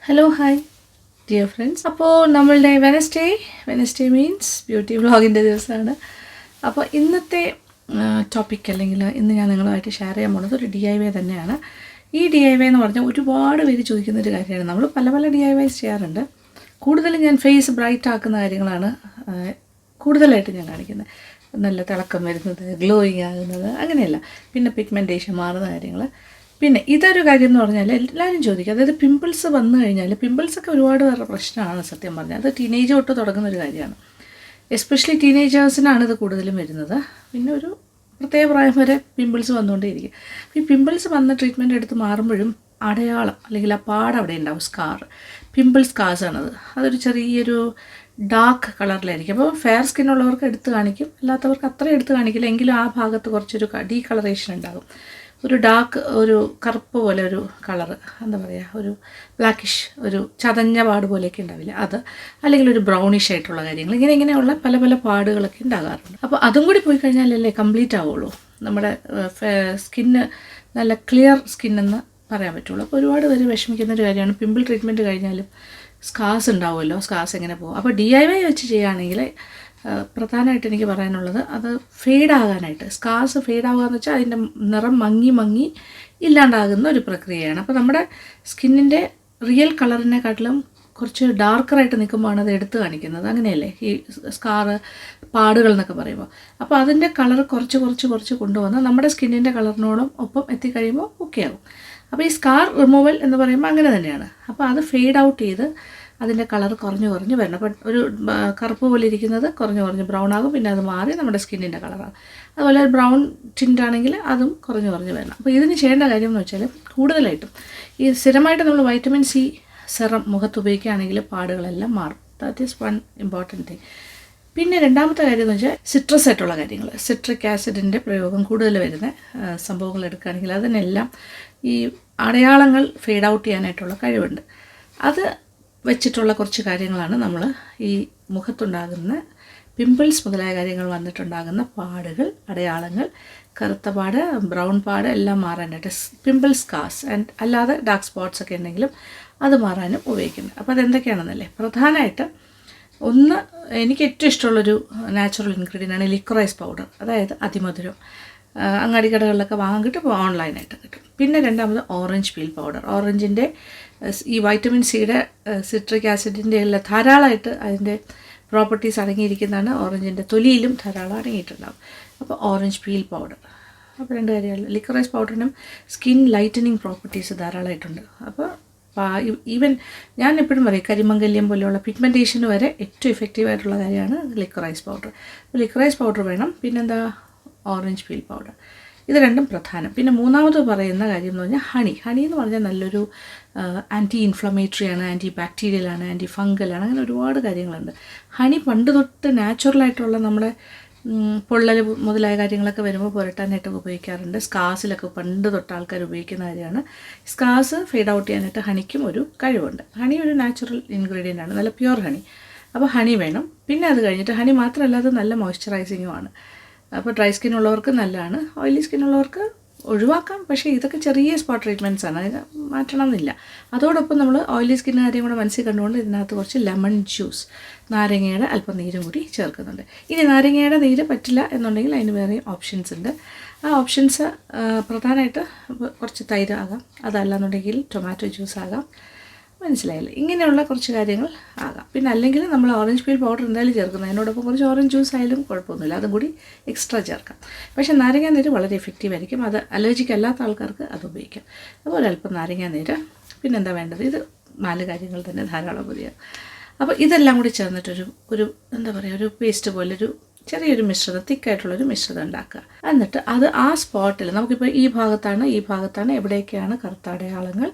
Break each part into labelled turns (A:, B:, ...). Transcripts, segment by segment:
A: Hello hi dear friends. അപ്പോൾ നമ്മളുടെ Wednesday means beauty വ്ളോഗിൻ്റെ ദിവസമാണ്. അപ്പോൾ ഇന്നത്തെ ടോപ്പിക് അല്ലെങ്കിൽ ഇന്ന് ഞാൻ നിങ്ങളുമായിട്ട് ഷെയർ ചെയ്യാൻ പോകുന്നത് ഒരു DIY തന്നെയാണ്. ഈ DIY എന്ന് പറഞ്ഞാൽ ഒരുപാട് പേര് ചോദിക്കുന്നൊരു കാര്യമാണ്. നമ്മൾ പല പല DIYs ചെയ്യാറുണ്ട്. കൂടുതലും ഞാൻ ഫേസ് ബ്രൈറ്റ് ആക്കുന്ന കാര്യങ്ങളാണ് കൂടുതലായിട്ട് ഞാൻ കാണിക്കുന്നത്. നല്ല തിളക്കം വരുന്നത്, ഗ്ലോയിങ് ആകുന്നത്, അങ്ങനെയല്ല. പിന്നെ പിഗ്മെൻറ്റേഷൻ മാറുന്ന കാര്യങ്ങൾ. പിന്നെ ഇതൊരു കാര്യം എന്ന് പറഞ്ഞാൽ എല്ലാവരും ചോദിക്കുക, അതായത് പിമ്പിൾസ് വന്നു കഴിഞ്ഞാൽ, പിമ്പിൾസൊക്കെ ഒരുപാട് വേറെ പ്രശ്നമാണ് സത്യം പറഞ്ഞാൽ. അത് ടീനേജ് തൊട്ട് തുടങ്ങുന്നൊരു കാര്യമാണ്. എസ്പെഷ്യലി ടീനേജേഴ്സിനാണ് ഇത് കൂടുതലും വരുന്നത്. പിന്നെ ഒരു പ്രത്യേക പ്രായം വരെ പിമ്പിൾസ് വന്നുകൊണ്ടേയിരിക്കും. ഈ പിമ്പിൾസ് വന്ന ട്രീറ്റ്മെൻറ്റ് എടുത്ത് മാറുമ്പോഴും അടയാളം അല്ലെങ്കിൽ ആ പാട് അവിടെ ഉണ്ടാവും, സ്കാർ, പിമ്പിൾ സ്കാർസാണത്. അതൊരു ചെറിയൊരു ഡാർക്ക് കളറിലായിരിക്കും. അപ്പോൾ ഫെയർ സ്കിന്നുള്ളവർക്ക് എടുത്ത് കാണിക്കും, അല്ലാത്തവർക്ക് അത്ര എടുത്ത് കാണിക്കില്ല. എങ്കിലും ആ ഭാഗത്ത് കുറച്ചൊരു ഡീകളറേഷൻ ഉണ്ടാകും. ഒരു ഡാർക്ക്, ഒരു കറുപ്പ് പോലെ ഒരു കളറ്, എന്താ പറയുക, ഒരു ബ്ലാക്കിഷ്, ഒരു ചതഞ്ഞ പാട് പോലെയൊക്കെ ഉണ്ടാവില്ല അത്, അല്ലെങ്കിൽ ഒരു ബ്രൗണിഷ് ആയിട്ടുള്ള കാര്യങ്ങൾ, ഇങ്ങനെയുള്ള പല പല പാടുകളൊക്കെ ഉണ്ടാകാറുണ്ട്. അപ്പോൾ അതും കൂടി പോയി കഴിഞ്ഞാലല്ലേ കംപ്ലീറ്റ് ആവുള്ളൂ, നമ്മുടെ സ്കിന്ന് നല്ല ക്ലിയർ സ്കിന്നെന്ന് പറയാൻ പറ്റുള്ളൂ. അപ്പോൾ ഒരുപാട് പേര് വിഷമിക്കുന്നൊരു കാര്യമാണ്. പിമ്പിൾ ട്രീറ്റ്മെൻറ്റ് കഴിഞ്ഞാലും സ്കാർസ് ഉണ്ടാവുമല്ലോ, സ്കാർസ് എങ്ങനെ പോകും. അപ്പോൾ DIY വെച്ച് ചെയ്യുകയാണെങ്കിൽ പ്രധാനമായിട്ട് എനിക്ക് പറയാനുള്ളത്, അത് ഫെയ്ഡാകാനായിട്ട്, സ്കാർസ് ഫെയ്ഡാവുക എന്ന് വെച്ചാൽ അതിൻ്റെ നിറം മങ്ങി ഇല്ലാണ്ടാകുന്ന ഒരു പ്രക്രിയയാണ്. അപ്പോൾ നമ്മുടെ സ്കിന്നിൻ്റെ റിയൽ കളറിനെക്കാട്ടിലും കുറച്ച് ഡാർക്കറായിട്ട് നിൽക്കുമ്പോഴാണ് അത് എടുത്ത് കാണിക്കുന്നത്. അങ്ങനെയല്ലേ ഈ സ്കാറ്, പാടുകൾ എന്നൊക്കെ പറയുമ്പോൾ. അപ്പോൾ അതിൻ്റെ കളർ കുറച്ച് കൊണ്ടുവന്ന് നമ്മുടെ സ്കിന്നിൻ്റെ കളറിനോടും ഒപ്പം എത്തിക്കഴിയുമ്പോൾ ഓക്കെ ആകും. അപ്പോൾ ഈ സ്കാർ റിമൂവൽ എന്ന് പറയുമ്പോൾ അങ്ങനെ തന്നെയാണ്. അപ്പോൾ അത് ഫെയ്ഡ് ഔട്ട് ചെയ്ത് അതിൻ്റെ കളർ കുറഞ്ഞ് വരണം. അപ്പോൾ ഒരു കറുപ്പ് പോലെ ഇരിക്കുന്നത് കുറഞ്ഞ് ബ്രൗൺ ആകും. പിന്നെ അത് മാറി നമ്മുടെ സ്കിന്നിൻ്റെ കളറാകും. അതുപോലെ ബ്രൗൺ ടിൻ്റാണെങ്കിൽ അതും കുറഞ്ഞ് വരണം. അപ്പോൾ ഇതിന് ചെയ്യേണ്ട കാര്യം എന്ന് വെച്ചാൽ, കൂടുതലായിട്ടും ഈ സ്ഥിരമായിട്ട് നമ്മൾ വൈറ്റമിൻ C സെറം മുഖത്ത് ഉപയോഗിക്കുകയാണെങ്കിൽ പാടുകളെല്ലാം മാറും. That is one important thing. പിന്നെ രണ്ടാമത്തെ കാര്യം എന്ന് വെച്ചാൽ സിട്രസ് ആയിട്ടുള്ള കാര്യങ്ങൾ, സിട്രിക് ആസിഡിൻ്റെ പ്രയോഗം കൂടുതൽ വരുന്ന സംഭവങ്ങൾ എടുക്കുകയാണെങ്കിൽ അതിനെല്ലാം ഈ അടയാളങ്ങൾ ഫെയ്ഡ് ഔട്ട് ചെയ്യാനായിട്ടുള്ള കഴിവുണ്ട്. അത് വെച്ചിട്ടുള്ള കുറച്ച് കാര്യങ്ങളാണ് നമ്മൾ ഈ മുഖത്തുണ്ടാകുന്ന പിമ്പിൾസ് മുതലായ കാര്യങ്ങൾ വന്നിട്ടുണ്ടാകുന്ന പാടുകൾ, അടയാളങ്ങൾ, കറുത്ത പാട്, ബ്രൗൺ പാട് എല്ലാം മാറാനായിട്ട്, പിമ്പിൾ സ്കാർസ് ആൻഡ് അല്ലാതെ ഡാർക്ക് സ്പോട്ട്സ് ഒക്കെ ഉണ്ടെങ്കിലും അത് മാറാനും ഉപയോഗിക്കുന്നത്. അപ്പോൾ അതെന്തൊക്കെയാണെന്നല്ലേ, പ്രധാനമായിട്ട് ഒന്ന്, എനിക്ക് ഏറ്റവും ഇഷ്ടമുള്ളൊരു നാച്ചുറൽ ഇൻഗ്രീഡിയൻ്റ് ആണ് ലിക്വറൈസ് പൗഡർ. അതായത് അതിമധുരം. അങ്ങാടി കടകളിലൊക്കെ വാങ്ങാൻ കിട്ടും, ഓൺലൈനായിട്ട് കിട്ടും. പിന്നെ രണ്ടാമത് ഓറഞ്ച് പീൽ പൗഡർ. ഓറഞ്ചിൻ്റെ ഈ വൈറ്റമിൻ സിയുടെ, സിട്രിക് ആസിഡിൻ്റെ എല്ലാം ധാരാളമായിട്ട് അതിൻ്റെ പ്രോപ്പർട്ടീസ് അടങ്ങിയിരിക്കുന്നതാണ്. ഓറഞ്ചിൻ്റെ തൊലിയിലും ധാരാളം അടങ്ങിയിട്ടുണ്ടാകും. അപ്പോൾ ഓറഞ്ച് പീൽ പൗഡർ. അപ്പോൾ രണ്ട് കാര്യങ്ങൾ, ലിക്വറൈസ് പൗഡറിനും സ്കിൻ ലൈറ്റനിങ് പ്രോപ്പർട്ടീസ് ധാരാളമായിട്ടുണ്ട്. അപ്പോൾ ഈവൻ ഞാൻ എപ്പോഴും പറയും, കരിമംഗല്യം പോലെയുള്ള പിഗ്മെൻറ്റേഷന് വരെ ഏറ്റവും എഫക്റ്റീവായിട്ടുള്ള കാര്യമാണ് ലിക്വറൈസ് പൗഡർ. അപ്പോൾ ലിക്വറൈസ് പൗഡർ വേണം. പിന്നെന്താ, ഓറഞ്ച് പീൽ പൗഡർ. ഇത് രണ്ടും പ്രധാനം. പിന്നെ മൂന്നാമത് പറയുന്ന കാര്യം എന്ന് പറഞ്ഞാൽ ഹണി എന്ന് പറഞ്ഞാൽ നല്ലൊരു ആൻറ്റി ഇൻഫ്ലമേറ്ററിയാണ്, ആൻറ്റി ബാക്ടീരിയലാണ്, ആൻറ്റി ഫംഗലാണ്, അങ്ങനെ ഒരുപാട് കാര്യങ്ങളുണ്ട്. ഹണി പണ്ട് തൊട്ട് നാച്ചുറലായിട്ടുള്ള നമ്മുടെ പൊള്ളൽ മുതലായ കാര്യങ്ങളൊക്കെ വരുമ്പോൾ പുരട്ടാനായിട്ട് ഉപയോഗിക്കാറുണ്ട്. സ്കാർസിലൊക്കെ പണ്ട് തൊട്ട് ആൾക്കാർ ഉപയോഗിക്കുന്ന കാര്യമാണ്. സ്കാർസ് ഫെയ്ഡ് ഔട്ട് ചെയ്യാനായിട്ട് ഹണിക്കും ഒരു കഴിവുണ്ട്. ഹണി ഒരു നാച്ചുറൽ ഇൻഗ്രീഡിയൻ്റ് ആണ്, നല്ല പ്യുവർ ഹണി. അപ്പോൾ ഹണി വേണം. പിന്നെ അത് കഴിഞ്ഞിട്ട് ഹണി മാത്രമല്ല, അത് നല്ല മോയ്സ്ചറൈസിങ്ങുമാണ്. അപ്പോൾ ഡ്രൈ സ്കിന്നുള്ളവർക്ക് നല്ലതാണ്, ഓയിലി സ്കിന്നുള്ളവർക്ക് ഒഴിവാക്കാം. പക്ഷേ ഇതൊക്കെ ചെറിയ സ്പോട്ട് ട്രീറ്റ്മെൻറ്റ്സ് ആണ്, അതിന് മാറ്റണം എന്നില്ല. അതോടൊപ്പം നമ്മൾ ഓയിലി സ്കിൻ കാര്യം കൂടെ മനസ്സിൽ കണ്ടുകൊണ്ട് ഇതിനകത്ത് കുറച്ച് ലെമൺ ജ്യൂസ്, നാരങ്ങയുടെ അല്പം നീരും കൂടി ചേർക്കുന്നുണ്ട്. ഇനി നാരങ്ങയുടെ നീര് പറ്റില്ല എന്നുണ്ടെങ്കിൽ അതിന് വേറെ ഓപ്ഷൻസ് ഉണ്ട്. ആ ഓപ്ഷൻസ് പ്രധാനമായിട്ട് കുറച്ച് തൈര് ആകാം, അതല്ലാന്നുണ്ടെങ്കിൽ ടൊമാറ്റോ ജ്യൂസ് ആകാം. മനസ്സിലായില്ലേ? ഇങ്ങനെയുള്ള കുറച്ച് കാര്യങ്ങൾ ആകാം. പിന്നെ അല്ലെങ്കിൽ നമ്മൾ ഓറഞ്ച് പീൽ പൗഡർ എന്തായാലും ചേർക്കുന്നത്, അതിനോടൊപ്പം കുറച്ച് ഓറഞ്ച് ജ്യൂസ് ആയാലും കുഴപ്പമൊന്നുമില്ല, അതും കൂടി എക്സ്ട്രാ ചേർക്കാം. പക്ഷേ നാരങ്ങാ നീര് വളരെ എഫക്റ്റീവ് ആയിരിക്കും. അത് അലർജിക്ക് അല്ലാത്ത ആൾക്കാർക്ക് അത് ഉപയോഗിക്കാം. അപ്പോൾ ഒരല്പം നാരങ്ങാ നീര്. പിന്നെന്താ വേണ്ടത്, ഇത് 4 കാര്യങ്ങൾ തന്നെ ധാരാളം മതിയാകും. അപ്പോൾ ഇതെല്ലാം കൂടി ചേർന്നിട്ടൊരു എന്താ പറയുക, ഒരു പേസ്റ്റ് പോലെ ചെറിയൊരു മിശ്രിതം, തിക്കായിട്ടുള്ളൊരു മിശ്രിതം ഉണ്ടാക്കുക. എന്നിട്ട് അത് ആ സ്പോട്ടിൽ, നമുക്കിപ്പോൾ ഈ ഭാഗത്താണ് എവിടെയൊക്കെയാണ് കറുത്ത അടയാളങ്ങൾ,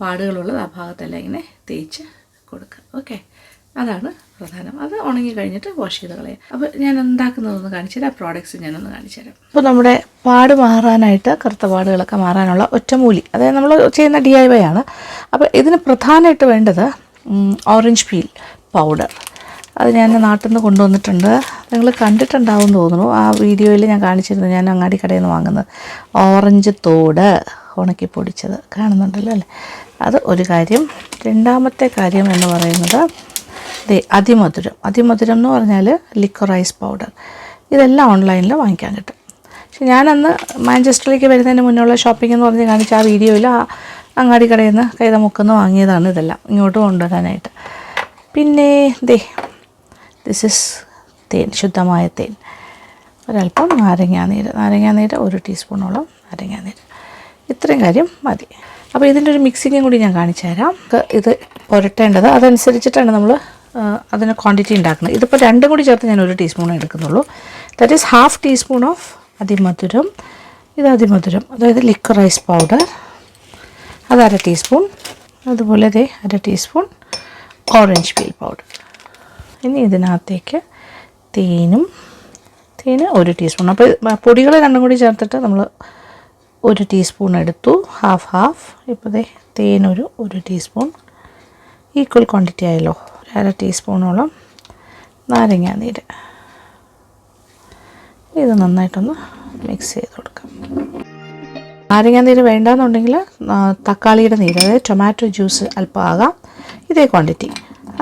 A: പാടുകളുള്ളത്, ആ ഭാഗത്തെല്ലാം ഇങ്ങനെ തേച്ച് കൊടുക്കുക. ഓക്കെ, അതാണ് പ്രധാനം. അത് ഉണങ്ങി കഴിഞ്ഞിട്ട് വാഷ് ചെയ്ത് കളയാം. അപ്പോൾ ഞാൻ ഉണ്ടാക്കുന്നതൊന്ന് കാണിച്ചു തരാം, പ്രോഡക്റ്റ്സ് ഞാനൊന്ന് കാണിച്ചു തരാം. അപ്പോൾ നമ്മുടെ പാട് മാറാനായിട്ട്, കറുത്ത പാടുകളൊക്കെ മാറാനുള്ള ഒറ്റമൂലി, അതായത് നമ്മൾ ചെയ്യുന്ന DIY ആണ്. അപ്പോൾ ഇതിന് പ്രധാനമായിട്ട് വേണ്ടത് ഓറഞ്ച് പീൽ പൗഡർ. അത് ഞാൻ നാട്ടിൽ നിന്ന് കൊണ്ടുവന്നിട്ടുണ്ട്. നിങ്ങൾ കണ്ടിട്ടുണ്ടാവും തോന്നുന്നു, ആ വീഡിയോയിൽ ഞാൻ കാണിച്ചിരുന്നു. ഞാൻ അങ്ങാടി കടയിൽ നിന്ന് വാങ്ങുന്നത് ഓറഞ്ച് തോട്, ഉണക്കി പൊടിച്ചത് കാണുന്നുണ്ടല്ലോ അല്ലേ. അത് ഒരു കാര്യം. രണ്ടാമത്തെ കാര്യം എന്ന് പറയുന്നത് അതിമധുരം എന്ന് പറഞ്ഞാൽ ലിക്വറൈസ് പൗഡർ. ഇതെല്ലാം ഓൺലൈനിൽ വാങ്ങിക്കാൻ കിട്ടും. പക്ഷെ ഞാനന്ന് മാഞ്ചസ്റ്ററിലേക്ക് വരുന്നതിന് മുന്നുള്ള ഷോപ്പിംഗ് എന്ന് പറഞ്ഞ് കാണിച്ച ആ വീഡിയോയിൽ അങ്ങാടി കടയിൽ നിന്ന് കൈത മുക്കുന്ന വാങ്ങിയതാണ് ഇതെല്ലാം ഇങ്ങോട്ട് കൊണ്ടുവരാനായിട്ട്. പിന്നെ ദിസ് ഇസ് തേൻ, ശുദ്ധമായ തേൻ. ഒരല്പം നാരങ്ങാനീര് 1 ടീസ്പൂണോളം നാരങ്ങാനീര്. ഇത്രയും കാര്യം മതി. അപ്പോൾ ഇതിൻ്റെ ഒരു മിക്സിങ്ങും കൂടി ഞാൻ കാണിച്ചു തരാം. ഇത് പുരട്ടേണ്ടത് അതനുസരിച്ചിട്ടാണ് നമ്മൾ അതിന് ക്വാണ്ടിറ്റി ഉണ്ടാക്കുന്നത്. ഇതിപ്പോൾ രണ്ടും കൂടി ചേർത്ത് ഞാൻ 1 ടീസ്പൂൺ എടുക്കുന്നുള്ളൂ. That is ½ teaspoon of athimadhuram. ഇത് അതിമധുരം, അതായത് ലിക്വറൈസ് പൗഡർ, അത് 1/2 ടീസ്പൂൺ. അതുപോലെ 1/2 ടീസ്പൂൺ ഓറഞ്ച് പീൽ പൗഡർ. ഇനി ഇതിനകത്തേക്ക് തേന് 1 ടീസ്പൂൺ. അപ്പോൾ പൊടികൾ രണ്ടും കൂടി ചേർത്തിട്ട് നമ്മൾ 1 ടീസ്പൂൺ എടുത്തു, ഹാഫ്. ഇപ്പോൾ തേൻ 1 ടീസ്പൂൺ, ഈക്വൽ ക്വാണ്ടിറ്റി ആയല്ലോ. 1/2 ടീസ്പൂണോളം നാരങ്ങാനീര്. ഇത് നന്നായിട്ടൊന്ന് മിക്സ് ചെയ്ത് കൊടുക്കാം. നാരങ്ങാനീര് വേണ്ടാന്നുണ്ടെങ്കിൽ തക്കാളിയുടെ നീര്, അതായത് ടൊമാറ്റോ ജ്യൂസ് അല്പം ആകാം, ഇതേ ക്വാണ്ടിറ്റി.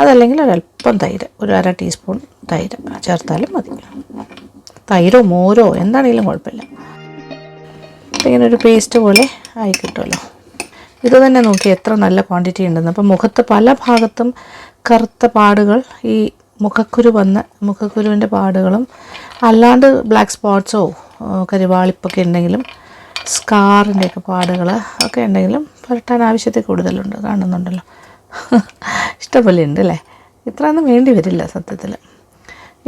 A: അതല്ലെങ്കിൽ ഒരല്പം തൈര്, 1/2 ടീസ്പൂൺ തൈര് ചേർത്താലും മതി. തൈരോ മോരോ എന്താണെങ്കിലും കുഴപ്പമില്ല. ഇങ്ങനെ ഒരു പേസ്റ്റ് പോലെ ആയി കിട്ടുമല്ലോ. ഇത് തന്നെ നോക്കി എത്ര നല്ല ക്വാണ്ടിറ്റി ഉണ്ടെന്ന്. അപ്പം മുഖത്ത് പല ഭാഗത്തും കറുത്ത പാടുകൾ, ഈ മുഖക്കുരുവിൻ്റെ പാടുകളും അല്ലാണ്ട് ബ്ലാക്ക് സ്പോട്ട്സോ കരിവാളിപ്പൊക്കെ ഉണ്ടെങ്കിലും സ്കാറിൻ്റെയൊക്കെ പാടുകൾ ഒക്കെ ഉണ്ടെങ്കിലും പുരട്ടാൻ ആവശ്യത്തിൽ കൂടുതലുണ്ട്. കാണുന്നുണ്ടല്ലോ, ഇഷ്ടംപോലെ ഉണ്ട് അല്ലേ. ഇത്രയൊന്നും വേണ്ടി വരില്ല സത്യത്തിൽ.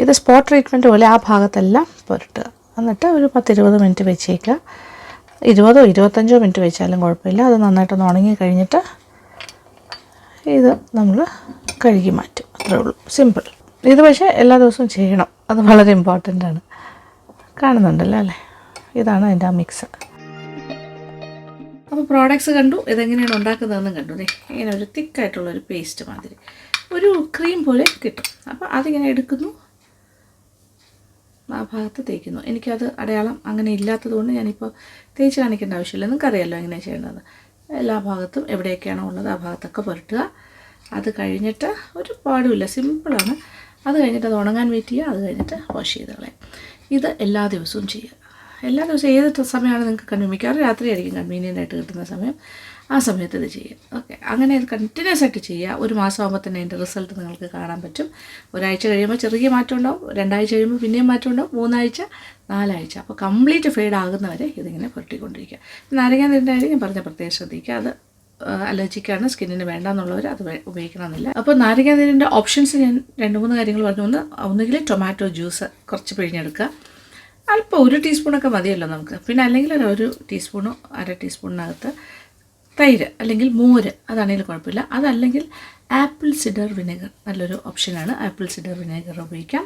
A: ഇത് സ്പോട്ട് ട്രീറ്റ്മെൻറ്റ് പോലെ ആ ഭാഗത്തെല്ലാം പുരട്ടുക. എന്നിട്ട് ഒരു 10-20 മിനിറ്റ് വെച്ചേക്കുക. 20-25 മിനിറ്റ് വെച്ചാലും കുഴപ്പമില്ല. അത് നന്നായിട്ടൊന്ന് ഉണങ്ങി കഴിഞ്ഞിട്ട് ഇത് നമ്മൾ കഴുകി മാറ്റും. അത്രേ ഉള്ളൂ, സിമ്പിൾ. ഇത് പക്ഷേ എല്ലാ ദിവസവും ചെയ്യണം, അത് വളരെ ഇമ്പോർട്ടൻ്റ് ആണ്. കാണുന്നുണ്ടല്ലോ അല്ലേ. ഇതാണ് അതിൻ്റെ ആ മിക്സ്. അപ്പോൾ പ്രോഡക്ട്സ് കണ്ടു, ഇതെങ്ങനെയാണ് ഉണ്ടാക്കുന്നതെന്ന് കണ്ടു. ഇങ്ങനെ ഒരു തിക്കായിട്ടുള്ളൊരു പേസ്റ്റ് മാതിരി ഒരു ക്രീം പോലെ കിട്ടും. അപ്പോൾ അതിങ്ങനെ എടുക്കുന്നു, ആ ഭാഗത്ത് തേക്കുന്നു. എനിക്കത് അടയാളം അങ്ങനെ ഇല്ലാത്തത് കൊണ്ട് ഞാനിപ്പോൾ തേച്ച് കാണിക്കേണ്ട ആവശ്യമില്ല. നിങ്ങൾക്കറിയാമല്ലോ എങ്ങനെയാണ് ചെയ്യേണ്ടത്. എല്ലാ ഭാഗത്തും എവിടെയൊക്കെയാണോ ഉള്ളത് ആ ഭാഗത്തൊക്കെ പുരട്ടുക. അത് കഴിഞ്ഞിട്ട് ഒരു പാടുമില്ല, സിമ്പിളാണ്. അത് കഴിഞ്ഞിട്ട് അത് ഉണങ്ങാൻ വെയിറ്റ് ചെയ്യുക. അത് കഴിഞ്ഞിട്ട് വാഷ് ചെയ്ത് കളയാം. ഇത് എല്ലാ ദിവസവും ചെയ്യുക. എല്ലാ ദിവസവും ഏത് സമയമാണ് നിങ്ങൾക്ക് കൺവീനിയൻറ്റ്, രാത്രിയായിരിക്കും കൺവീനിയൻ്റ് ആയിട്ട് കിട്ടുന്ന സമയം, ആ സമയത്ത് ഇത് ചെയ്യുക. ഓക്കെ, അങ്ങനെ ഇത് കണ്ടിന്യൂസ് ആയിട്ട് ചെയ്യുക. ഒരു മാസമാകുമ്പോൾ തന്നെ അതിൻ്റെ റിസൾട്ട് നിങ്ങൾക്ക് കാണാൻ പറ്റും. ഒരാഴ്ച കഴിയുമ്പോൾ ചെറിയ മാറ്റം ഉണ്ടാവും, 2 ആഴ്ച കഴിയുമ്പോൾ പിന്നെയും മാറ്റം ഉണ്ടാവും, 3 ആഴ്ച, 4 ആഴ്ച. അപ്പോൾ കംപ്ലീറ്റ് ഫെയ്ഡ് ആകുന്നവരെ ഇതിങ്ങനെ പുരട്ടിക്കൊണ്ടിരിക്കുക. നാരങ്ങാനീരിൻ്റെ കാര്യം ഞാൻ പറഞ്ഞ പ്രത്യേകം ശ്രദ്ധിക്കുക. അത് അലർജിക്കാണ്, സ്കിന്നിന് വേണ്ടാന്നുള്ളവർ അത് ഉപയോഗിക്കണമെന്നില്ല. അപ്പോൾ നാരങ്ങാനീരിൻ്റെ ഓപ്ഷൻസ് ഞാൻ 2-3 കാര്യങ്ങൾ പറഞ്ഞു. ഒന്നുകിൽ ടൊമാറ്റോ ജ്യൂസ് കുറച്ച് പിഴിഞ്ഞെടുക്കുക, അല്പം 1 ടീസ്പൂണൊക്കെ മതിയല്ലോ നമുക്ക്. പിന്നെ അല്ലെങ്കിൽ 1 ടീസ്പൂണോ 1/2 ടീസ്പൂണിനകത്ത് തൈര് അല്ലെങ്കിൽ മോര്, അതാണെങ്കിലും കുഴപ്പമില്ല. അതല്ലെങ്കിൽ ആപ്പിൾ സിഡർ വിനെഗർ നല്ലൊരു ഓപ്ഷനാണ്. ആപ്പിൾ സിഡർ വിനെഗർ ഉപയോഗിക്കാം.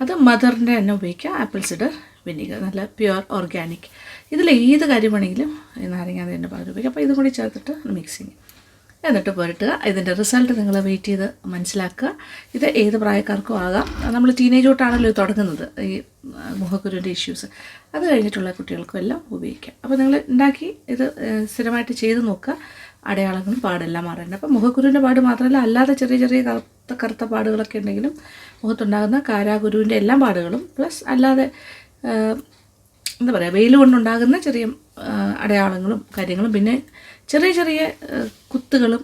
A: അത് മദറിൻ്റെ തന്നെ ഉപയോഗിക്കാം. ആപ്പിൾ സിഡർ വിനെഗർ നല്ല പ്യുവർ ഓർഗാനിക്. ഇതിൽ ഏത് കാര്യം വേണമെങ്കിലും നാരങ്ങാനീരിൻ്റെ പകരം ഉപയോഗിക്കാം. അപ്പോൾ ഇതും കൂടി ചേർത്തിട്ട് മിക്സിങ് എന്നിട്ട് പുരട്ടുക. ഇതിൻ്റെ റിസൾട്ട് നിങ്ങൾ വെയിറ്റ് ചെയ്ത് മനസ്സിലാക്കുക. ഇത് ഏത് പ്രായക്കാർക്കും ആകാം. നമ്മൾ ടീനേജ് തൊട്ടാണല്ലോ ഇത് തുടങ്ങുന്നത്, ഈ മുഖക്കുരുവിൻ്റെ ഇഷ്യൂസ്. അത് കഴിഞ്ഞിട്ടുള്ള കുട്ടികൾക്കും എല്ലാം ഉപയോഗിക്കാം. അപ്പോൾ നിങ്ങൾ ഉണ്ടാക്കി ഇത് സ്ഥിരമായിട്ട് ചെയ്ത് നോക്കുക. അടയാളങ്ങളും പാടെല്ലാം മാറേണ്ട. അപ്പോൾ മുഖക്കുരുവിൻ്റെ പാട് മാത്രമല്ല, അല്ലാതെ ചെറിയ ചെറിയ കറുത്ത പാടുകളൊക്കെ ഉണ്ടെങ്കിലും മുഖത്തുണ്ടാകുന്ന കാരാകുരുവിൻ്റെ എല്ലാ പാടുകളും പ്ലസ് അല്ലാതെ എന്താ പറയുക, വെയിൽ കൊണ്ടുണ്ടാകുന്ന ചെറിയ അടയാളങ്ങളും കാര്യങ്ങളും പിന്നെ ചെറിയ ചെറിയ കുത്തുകളും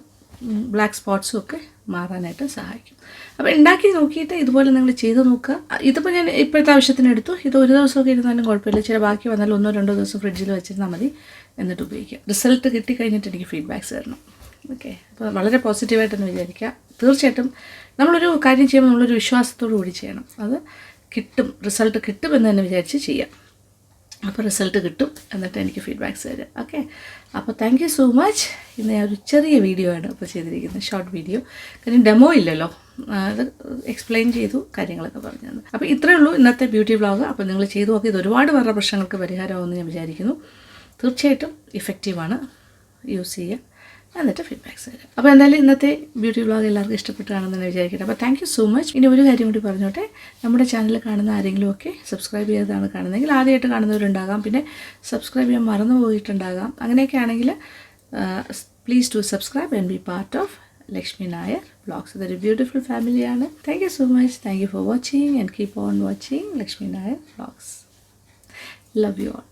A: ബ്ലാക്ക് സ്പോട്ട്സും ഒക്കെ മാറാനായിട്ട് സഹായിക്കും. അപ്പോൾ ഉണ്ടാക്കി നോക്കിയിട്ട് ഇതുപോലെ നിങ്ങൾ ചെയ്ത് നോക്കുക. ഇതിപ്പോൾ ഞാൻ ഇപ്പോഴത്തെ ആവശ്യത്തിന് എടുത്തു. ഇത് ഒരു ദിവസമൊക്കെ ഇരുന്നാലും കുഴപ്പമില്ല. ചില ബാക്കി വന്നാൽ 1-2 ദിവസം ഫ്രിഡ്ജിൽ വെച്ചിരുന്നാൽ മതി. എന്നിട്ട് ഉപയോഗിക്കുക. റിസൾട്ട് കിട്ടിക്കഴിഞ്ഞിട്ട് എനിക്ക് ഫീഡ്ബാക്ക്സ് തരണം. ഓക്കെ, അപ്പോൾ വളരെ പോസിറ്റീവായിട്ടൊന്ന് വിചാരിക്കുക. തീർച്ചയായിട്ടും നമ്മളൊരു കാര്യം ചെയ്യുമ്പോൾ നമ്മളൊരു വിശ്വാസത്തോടു കൂടി ചെയ്യണം. അത് കിട്ടും, റിസൾട്ട് കിട്ടുമെന്ന് തന്നെ വിചാരിച്ച് ചെയ്യാം. അപ്പോൾ റിസൾട്ട് കിട്ടും, എന്നിട്ട് എനിക്ക് ഫീഡ്ബാക്ക്സ് തരാം. ഓക്കെ, അപ്പോൾ താങ്ക് യു സോ മച്ച്. ഇന്ന് ഞാൻ ഒരു ചെറിയ വീഡിയോ ആണ് ഇപ്പോൾ ചെയ്തിരിക്കുന്നത്, ഷോർട്ട് വീഡിയോ. കാര്യം ഡെമോ ഇല്ലല്ലോ, അത് എക്സ്പ്ലെയിൻ ചെയ്തു, കാര്യങ്ങളൊക്കെ പറഞ്ഞു തന്നു. അപ്പോൾ ഇത്രയേ ഉള്ളൂ ഇന്നത്തെ ബ്യൂട്ടി വ്ളോഗ്. അപ്പോൾ നിങ്ങൾ ചെയ്തു നോക്കി, ഇത് ഒരുപാട് പേരുടെ പ്രശ്നങ്ങൾക്ക് പരിഹാരമാകുമെന്ന് ഞാൻ വിചാരിക്കുന്നു. തീർച്ചയായിട്ടും ഇഫക്റ്റീവാണ്, യൂസ് ചെയ്യുക. എന്നിട്ട് ഫീഡ്ബാക്ക്സ് തരാം. അപ്പോൾ എന്തായാലും ഇന്നത്തെ ബ്യൂട്ടി വ്ളോഗ് എല്ലാവർക്കും ഇഷ്ടപ്പെട്ടു കാണുമെന്ന് വിചാരിക്കട്ടെ. അപ്പോൾ താങ്ക് യു സോ മച്ച്. ഇനി ഒരു കാര്യം കൂടി പറഞ്ഞോട്ടെ, നമ്മുടെ ചാനൽ കാണുന്ന ആരെങ്കിലുമൊക്കെ സബ്സ്ക്രൈബ് ചെയ്തതാണ് കാണുന്നതെങ്കിൽ, ആദ്യമായിട്ട് കാണുന്നവരുണ്ടാകാം, പിന്നെ സബ്സ്ക്രൈബ് ചെയ്യാൻ മറന്നു പോയിട്ടുണ്ടാകാം. അങ്ങനെയൊക്കെ ആണെങ്കിൽ please do subscribe and B part of Lekshmi Nair vlogs. ഇതൊരു ബ്യൂട്ടിഫുൾ ഫാമിലിയാണ്. Thank you so much. Thank you for watching and keep on watching Lekshmi Nair vlogs. Love you all.